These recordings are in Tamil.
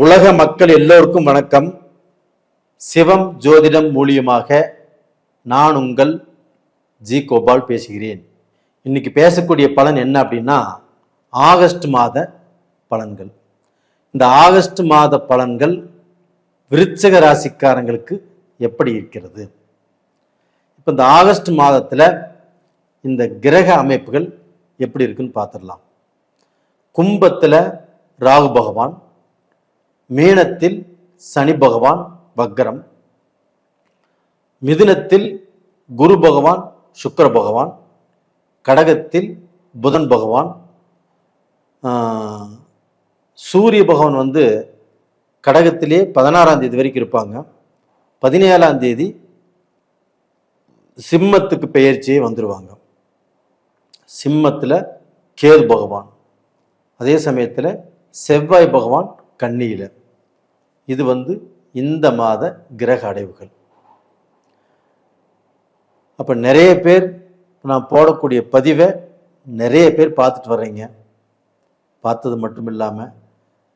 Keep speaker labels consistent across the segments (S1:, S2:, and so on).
S1: உலக மக்கள் எல்லோருக்கும் வணக்கம். சிவம் ஜோதிடம் மூலியமாக நான் உங்கள் ஜி கோபால் பேசுகிறேன். இன்னைக்கு பேசக்கூடிய பலன் என்ன அப்படின்னா, ஆகஸ்ட் மாத பலன்கள். இந்த ஆகஸ்ட் மாத பலன்கள் விருச்சிக ராசிக்காரங்களுக்கு எப்படி இருக்கிறது? இப்போ இந்த ஆகஸ்ட் மாதத்துல இந்த கிரக அமைப்புகள் எப்படி இருக்குன்னு பார்த்துடலாம். கும்பத்துல ராகு பகவான், மீனத்தில் சனி பகவான் வக்ரம், மிதுனத்தில் குரு பகவான் சுக்கிர பகவான், கடகத்தில் புதன் பகவான், சூரிய பகவான் கடகத்திலே 16ஆம் தேதி வரைக்கும் இருப்பாங்க. 17ஆம் தேதி சிம்மத்துக்கு பெயர்ச்சியே வந்துருவாங்க. சிம்மத்துல கேது பகவான், அதே சமயத்துல செவ்வாய் பகவான் கன்னியில. இது இந்த மாத கிரக அடைவுகள். அப்ப நிறைய பேர் நான் போடக்கூடிய பதிவை நிறைய பேர் பார்த்துட்டு வர்றீங்க. பார்த்தது மட்டும் இல்லாம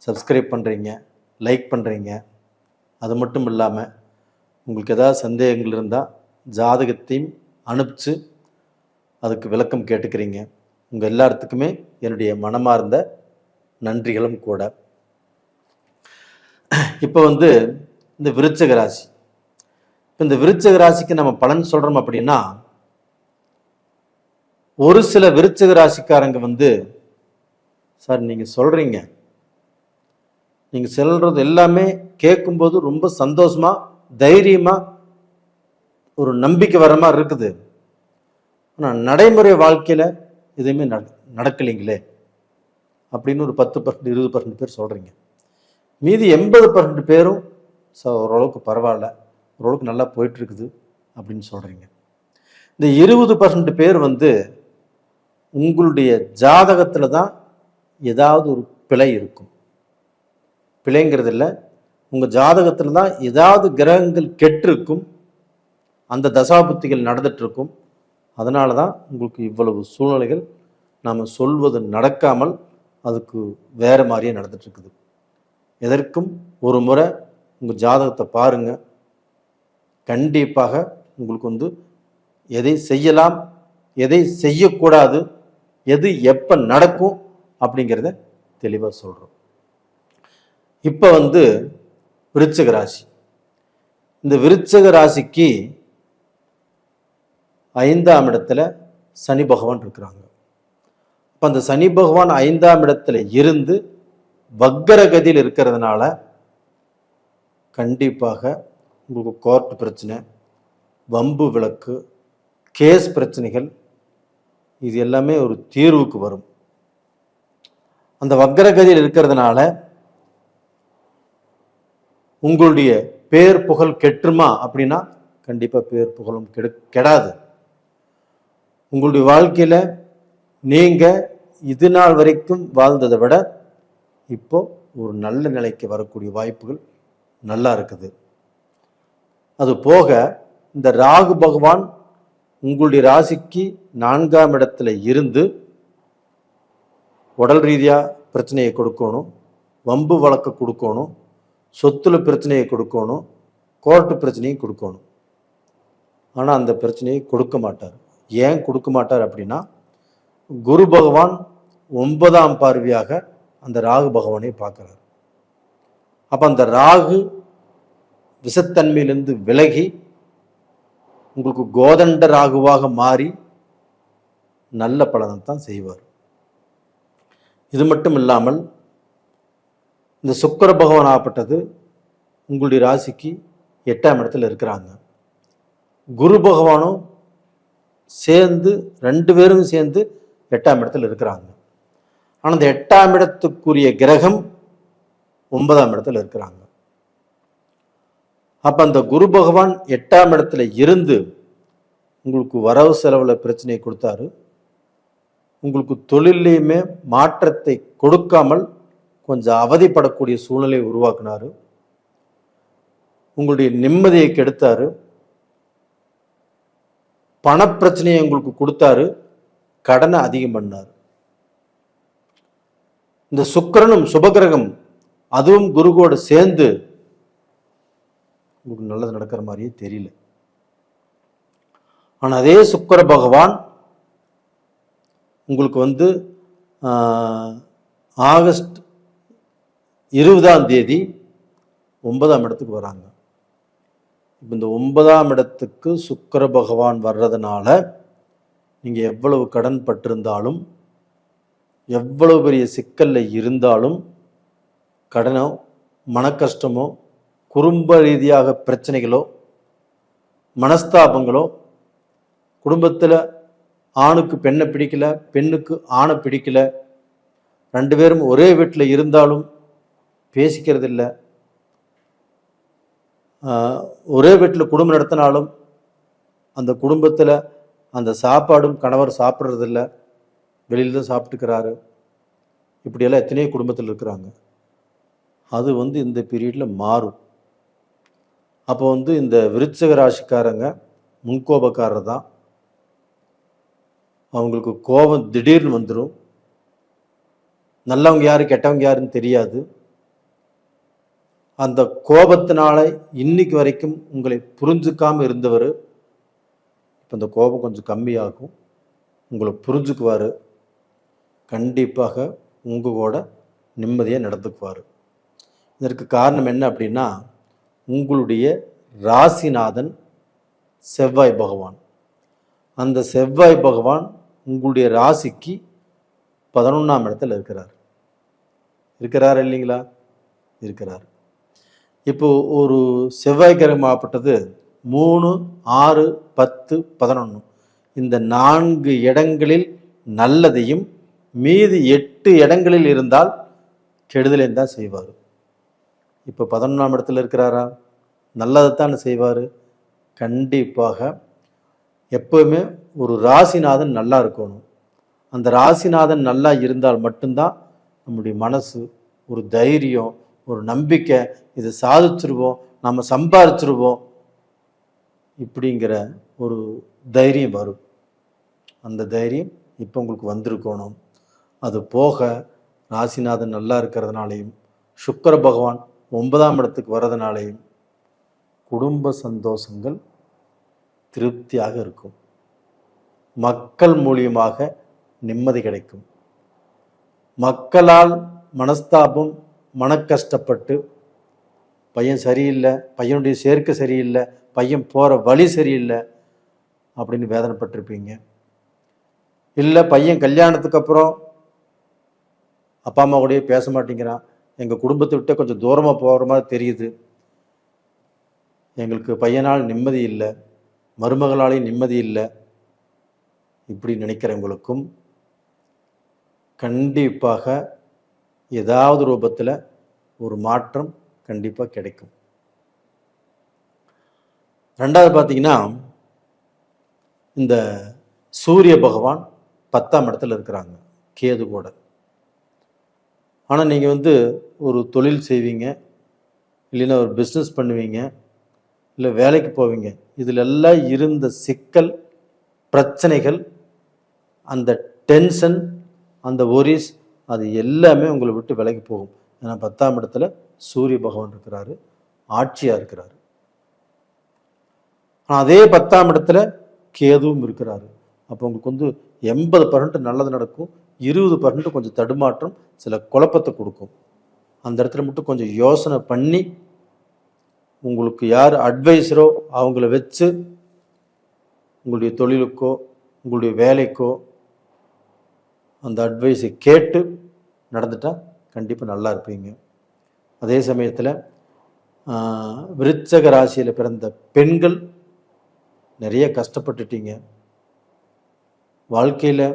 S1: சப்ஸ்கிரைப் பண்றீங்க, லைக் பண்றீங்க. அது மட்டும் இல்லாம உங்களுக்கு ஏதாவது சந்தேகங்கள் இருந்தால் ஜாதகத்தையும் அனுப்பிச்சு அதுக்கு விளக்கம் கேட்டுக்கிறீங்க. உங்க எல்லாத்துக்குமே என்னுடைய மனமார்ந்த நன்றிகளும் கூட. இப்போ இந்த விருச்சிக ராசி, இந்த விருச்சிக ராசிக்கு நம்ம பலன் சொல்றோம் அப்படின்னா, ஒரு சில விருச்சிக ராசிக்காரங்க சார் நீங்க சொல்றீங்க, நீங்க சொல்றது எல்லாமே கேட்கும்போது ரொம்ப சந்தோஷமா தைரியமா ஒரு நம்பிக்கை வர மாதிரி இருக்குது. ஆனா நடைமுறை வாழ்க்கையில எதுவுமே நடக்கலைங்களே அப்படின்னு ஒரு 10% 20% பேர் சொல்றீங்க. மீதி 80% பேரும் ஓரளவுக்கு பரவாயில்ல, ஓரளவுக்கு நல்லா போயிட்டு இருக்குது அப்படின்னு சொல்றீங்க. இந்த 20% பேர் உங்களுடைய ஜாதகத்துல தான் ஏதாவது ஒரு பிழை இருக்கும். பிழைங்கிறது இல்லை, உங்க ஜாதகத்துல தான் ஏதாவது கிரகங்கள் கெட்டு இருக்கும், அந்த தசாபுத்திகள் நடந்துட்டு இருக்கும். அதனால தான் உங்களுக்கு இவ்வளவு சூழ்நிலைகள் நாம சொல்வது நடக்காமல் அதுக்கு வேற மாதிரியே நடந்துட்டு இருக்குது. எதற்கும் ஒரு முறை உங்க ஜாதகத்தை பாருங்க. கண்டிப்பாக உங்களுக்கு எதை செய்யலாம், எதை செய்யக்கூடாது, எது எப்ப நடக்கும் அப்படிங்கிறத தெளிவா சொல்றோம். இப்ப விருச்சிக ராசி. இந்த விருச்சிக ராசிக்கு 5ஆம் இடத்துல சனி பகவான் இருக்கிறாங்க. அப்ப அந்த சனி பகவான் 5ஆம் இடத்துல இருந்து வக்கரகதியில் இருக்கிறதுனால கண்டிப்பாக உங்களுக்கு கோர்ட் பிரச்சனை, வம்பு விளக்கு, கேஸ் பிரச்சனைகள், இது எல்லாமே ஒரு தீர்வுக்கு வரும். அந்த வக்கரகதியில் இருக்கிறதுனால உங்களுடைய பேர் புகழ் கெட்டுமா அப்படின்னா கண்டிப்பா பேர் புகழும் கெடாது. உங்களுடைய வாழ்க்கையில நீங்க இது நாள் வரைக்கும் வாழ்ந்ததை விட இப்போ ஒரு நல்ல நிலைக்கு வரக்கூடிய வாய்ப்புகள் நல்லா இருக்குது. அது போக இந்த ராகு பகவான் உங்களுடைய ராசிக்கு 4ஆம் இடத்துல இருந்து உடல் ரீதியா பிரச்சனையை கொடுக்கணும், வம்பு வழக்கு கொடுக்கணும், சொத்துல பிரச்சனையை கொடுக்கணும், கோர்ட்டு பிரச்சனையை கொடுக்கணும். ஆனா அந்த பிரச்சனையை கொடுக்க மாட்டார். ஏன் கொடுக்க மாட்டார் அப்படின்னா, குரு பகவான் 9ஆம் பார்வையாக அந்த ராகு பகவானை பார்க்கிறார். அப்ப அந்த ராகு விஷத்தன்மையிலிருந்து விலகி உங்களுக்கு கோதண்ட ராகுவாக மாறி நல்ல பலனை தான் செய்வார். இது மட்டும் இல்லாமல் இந்த சுக்கிர பகவான் ஆப்பட்டது உங்களுடைய ராசிக்கு 8ஆம் இடத்துல இருக்கிறாங்க. குரு பகவானும் சேர்ந்து 2 பேரும் சேர்ந்து 8ஆம் இடத்துல இருக்கிறாங்க. ஆனா அந்த 8ஆம் இடத்துக்குரிய கிரகம் 9ஆம் இடத்துல இருக்கிறாங்க. அப்ப அந்த குரு பகவான் 8ஆம் இடத்துல இருந்து உங்களுக்கு வரவு செலவுல பிரச்சனையை கொடுத்தாரு. உங்களுக்கு தொழிலையுமே மாற்றத்தை கொடுக்காமல் கொஞ்சம் அவதிப்படக்கூடிய சூழ்நிலையை உருவாக்குனாரு. உங்களுடைய நிம்மதியை கெடுத்தாரு. பணப்பிரச்சனையை உங்களுக்கு கொடுத்தாரு. கடனை அதிகம் பண்ணாரு. இந்த சுக்கிரனும் சுபகிரகம் அதுவும் குருவோட சேர்ந்து உங்களுக்கு நல்லது நடக்கிற மாதிரியே தெரியல. ஆனால் அதே சுக்கிர பகவான் உங்களுக்கு ஆகஸ்ட் 20ஆம் தேதி 9ஆம் இடத்துக்கு வராங்க. இப்போ இந்த 9ஆம் இடத்துக்கு சுக்கிர பகவான் வர்றதுனால நீங்கள் எவ்வளவு கடன் பட்டிருந்தாலும், எவ்வளவு பெரிய சிக்கலில் இருந்தாலும், கடனோ மனக்கஷ்டமோ குடும்ப ரீதியாக பிரச்சனைகளோ மனஸ்தாபங்களோ, குடும்பத்தில் ஆணுக்கு பெண்ணை பிடிக்கல, பெண்ணுக்கு ஆணை பிடிக்கல, 2 பேரும் ஒரே வீட்டில் இருந்தாலும் பேசிக்கிறது இல்லை, ஒரே வீட்டில் குடும்பம் நடத்தினாலும் அந்த குடும்பத்தில் அந்த சாப்பாடும் கணவர் சாப்பிட்றதில்ல, வெளியில் தான் சாப்பிட்டுக்கிறாரு, இப்படியெல்லாம் எத்தனையோ குடும்பத்தில் இருக்கிறாங்க. அது இந்த பீரியடில் மாறும். அப்போ இந்த விருச்சிக ராசிக்காரங்க முன்கோபக்காரர் தான். அவங்களுக்கு கோபம் திடீர்னு வந்துடும். நல்லவங்க யாரு கெட்டவங்க யாருன்னு தெரியாது. அந்த கோபத்தினால இன்னைக்கு வரைக்கும் உங்களை புரிஞ்சுக்காம இருந்தவர் இப்போ இந்த கோபம் கொஞ்சம் கம்மியாகும், உங்களை புரிஞ்சுக்குவார், கண்டிப்பாக உங்கள் கூட நிம்மதியாக நடந்துக்குவார். இதற்கு காரணம் என்ன அப்படின்னா, உங்களுடைய ராசிநாதன் செவ்வாய் பகவான். அந்த செவ்வாய் பகவான் உங்களுடைய ராசிக்கு 11ஆம் இடத்துல இருக்கிறார் இல்லைங்களா? இருக்கிறார். இப்போ ஒரு செவ்வாய் கிரகமாகப்பட்டது 3, 6, 10, 11 இந்த 4 இடங்களில் நல்லதையும் மீதி 8 இடங்களில் இருந்தால் கெடுதலையும் தான் செய்வார். இப்போ 11ஆம் இடத்துல இருக்கிறாரா? நல்லதைத்தான் செய்வார். கண்டிப்பாக எப்பவுமே ஒரு ராசிநாதன் நல்லா இருக்கணும். அந்த ராசிநாதன் நல்லா இருந்தால் மட்டும்தான் நம்முடைய மனசு ஒரு தைரியம், ஒரு நம்பிக்கை, இதை சாதிச்சிருவோம், நம்ம சம்பாதிச்சிருவோம், இப்படிங்கிற ஒரு தைரியம் வரும். அந்த தைரியம் இப்போ உங்களுக்கு வந்திருக்கணும். அது போக ராசிநாதன் நல்லா இருக்கிறதுனாலையும் சுக்கிர பகவான் 9ஆம் இடத்துக்கு வர்றதுனாலையும் குடும்ப சந்தோஷங்கள் திருப்தியாக இருக்கும். மக்கள் மூலியமாக நிம்மதி கிடைக்கும். மக்களால் மனஸ்தாபம், மனக்கஷ்டப்பட்டு பையன் சரியில்லை, பையனுடைய சேர்க்கை சரியில்லை, பையன் போகிற வழி சரியில்லை அப்படின்னு வேதனைப்பட்டிருப்பீங்க. இல்லை பையன் கல்யாணத்துக்கு அப்புறம் அப்பா அம்மா கூடயே பேச மாட்டேங்கிறான், எங்கள் குடும்பத்தை விட்டு கொஞ்சம் தூரமாக போகிற மாதிரி தெரியுது, எங்களுக்கு பையனால் நிம்மதி இல்லை, மருமகளாலையும் நிம்மதி இல்லை, இப்படி நினைக்கிறவங்களுக்கும் கண்டிப்பாக ஏதாவது ரூபத்தில் ஒரு மாற்றம் கண்டிப்பாக கிடைக்கும். 2வது பார்த்தீங்கன்னா, இந்த சூரிய பகவான் 10ஆம் இடத்துல இருக்கிறாங்க கேது கூட. ஆனால் நீங்கள் ஒரு தொழில் செய்வீங்க, இல்லைன்னா ஒரு பிஸ்னஸ் பண்ணுவீங்க, இல்லை வேலைக்கு போவீங்க, இதில் எல்லாம் இருந்த சிக்கல், பிரச்சனைகள், அந்த டென்ஷன், அந்த ஒரிஸ், அது எல்லாமே உங்களை விட்டு விலகி போகும். ஏன்னா 10ஆம் இடத்துல சூரிய பகவான் இருக்கிறாரு, ஆட்சியாக இருக்கிறாரு. ஆனால் அதே 10ஆம் இடத்துல கேதுவும் இருக்கிறாரு. அப்போ உங்களுக்கு 80% நல்லது நடக்கும், 20% கொஞ்சம் தடுமாற்றம், சில குழப்பத்தை கொடுக்கும். அந்த இடத்துல மட்டும் கொஞ்சம் யோசனை பண்ணி உங்களுக்கு யார் அட்வைஸரோ அவங்கள வச்சு உங்களுடைய தொழிலுக்கோ உங்களுடைய வேலைக்கோ அந்த அட்வைஸை கேட்டு நடந்துட்டால் கண்டிப்பாக நல்லா இருப்பீங்க. அதே சமயத்தில் விருச்சக ராசியில் பிறந்த பெண்கள் நிறைய கஷ்டப்பட்டுட்டீங்க. வாழ்க்கையில்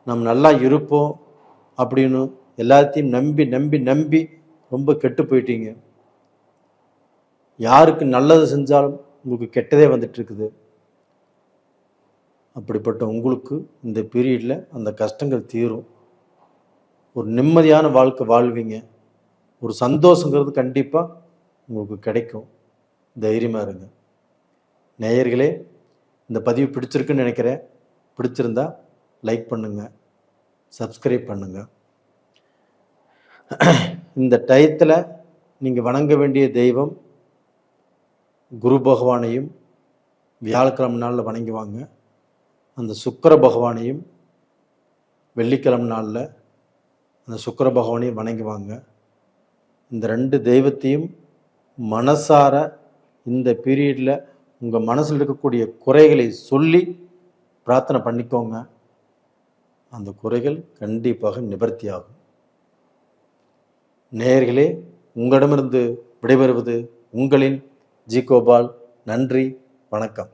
S1: நம்ம நல்லா இருப்போம் அப்படின்னு எல்லாத்தையும் நம்பி நம்பி நம்பி ரொம்ப கெட்டு போயிட்டீங்க. யாருக்கு நல்லது செஞ்சாலும் உங்களுக்கு கெட்டதே வந்துட்டு இருக்குது. அப்படிப்பட்ட உங்களுக்கு இந்த பீரியடில் அந்த கஷ்டங்கள் தீரும், ஒரு நிம்மதியான வாழ்க்கை வாழ்வீங்க, ஒரு சந்தோஷங்கிறது கண்டிப்பாக உங்களுக்கு கிடைக்கும். தைரியமாக இருங்க. நேயர்களே, இந்த பதிவு பிடிச்சிருக்குன்னு நினைக்கிறேன். பிடிச்சிருந்தா லைக் பண்ணுங்கள், சப்ஸ்கிரைப் பண்ணுங்கள். இந்த டயத்தில் நீங்கள் வணங்க வேண்டிய தெய்வம் குரு பகவானையும் வியாழக்கிழமை நாளில் வணங்கி வாங்க. அந்த சுக்கிர பகவானையும் வெள்ளிக்கிழமை நாளில் அந்த சுக்கிர பகவானையும் வணங்கி வாங்க. இந்த 2 தெய்வத்தையும் மனசார இந்த பீரியடில் உங்கள் மனசில் இருக்கக்கூடிய குறைகளை சொல்லி பிரார்த்தனை பண்ணிக்கோங்க. அந்த குறைகள் கண்டிப்பாக நிவர்த்தி ஆகும். நேயர்களே, உங்களிடமிருந்து விடைபெறுவது உங்களின் ஜி கோபால். நன்றி, வணக்கம்.